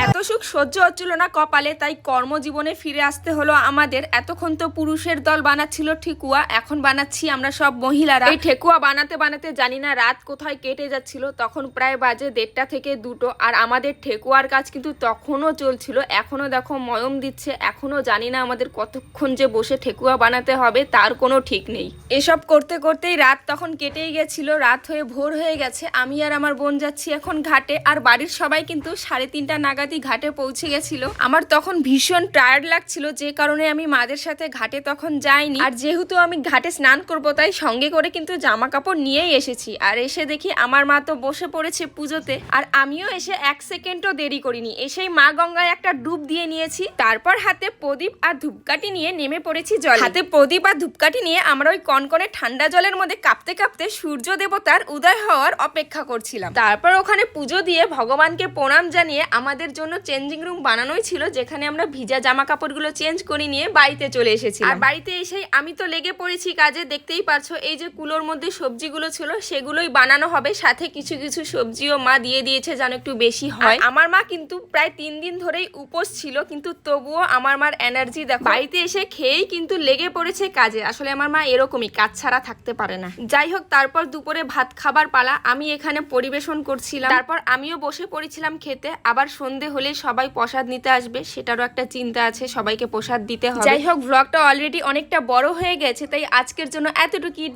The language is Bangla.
এত সুখ সহ্য হচ্ছিল না কপালে, তাই কর্মজীবনে ফিরে আসতে হলো আমাদের। এতক্ষণ তো পুরুষের দল বানাচ্ছিল ঠেকুয়া, এখন বানাচ্ছি আমরা সব মহিলারা। এই ঠেকুয়া বানাতে বানাতে জানি না রাত কোথায় কেটে যাচ্ছিল। তখন প্রায় বাজে 1:30 থেকে 2টো, আর আমাদের ঠেকুয়ার কাজ কিন্তু তখনও চলছিল। এখনো দেখো ময়ম দিচ্ছে, এখনো জানি না আমাদের কতক্ষণ যে বসে ঠেকুয়া বানাতে হবে তার কোনো ঠিক নেই। এসব করতে করতেই রাত তখন কেটেই গেছিল, রাত হয়ে ভোর হয়ে গেছে। আমি আর আমার বোন যাচ্ছি এখন ঘাটে, আর বাড়ির সবাই কিন্তু 3:30 নাগাদই ঘাটে পৌঁছে গেছিল। আমার তখন ভীষণ টায়ার্ড লাগছিল, যে কারণে আমি মাদের সাথে ঘাটে তখন যাইনি। আর যেহেতু আমি ঘাটে স্নান করব, তাই সঙ্গে করে কিন্তু জামা কাপড় নিয়েই এসেছি। আর এসে দেখি আমার মা তো বসে পড়েছে পুজোতে, আর আমিও এসে 1 সেকেন্ডও দেরি করিনি, এসেই মা গঙ্গায় একটা ডুব দিয়ে নিয়েছি। তারপর হাতে প্রদীপ আর ধূপকাঠি নিয়ে নেমে পড়েছি জল। হাতে প্রদীপ আর ধূপকাঠি নিয়ে আমরা ওই কনকনে ঠান্ডা জলের মধ্যে কাঁপতে কাঁপতে সূর্য দেবতার উদয় হওয়ার অপেক্ষা করছিলাম। তারপর ওখানে পুজো দিয়ে ভগবানকে প্রণাম জানিয়ে আমাদের জন্য চেঞ্জিং রুম বানানোই ছিল, যেখানে আমরা ভিজা জামা কাপড়গুলো চেঞ্জ করে নিয়ে বাড়িতে চলে এসেছি। আর বাড়িতে এসেই আমি তো লেগে পড়েছি কাজে, দেখতেই পারছো। এই যে কুলোর মধ্যে সবজিগুলো ছিল সেগুলোই বানানো হবে, সাথে কিছু কিছু সবজিও মা দিয়ে দিয়েছে যেন একটু বেশি হয়। আমার মা কিন্তু প্রায় 3 দিন ধরেই উপোস ছিল, কিন্তু তবুও আমার মার এনার্জি দেখো। বাড়িতে এসে খেয়েই কিন্তু লেগে পড়েছে কাজে। আসলে আমার মা এরকমই, কাজ ছাড়া থাকতে পারে না। যাই হোক, তারপর দুপুরে ভাত খাবার পালা, আমি এখানে পরিবেশন করছিলাম। তারপর আমিও বসে পড়েছিলাম খেতে। আবার সন্ধে হলে সবাই প্রসাদ নিতে আসবে, সেটারও একটা চিন্তা আছে, সবাইকে প্রসাদ দিতে হবে। যাই হোক, ব্লগটা অলরেডি অনেকটা বড় হয়ে গেছে, তাই আজকের জন্য এতটুকুই।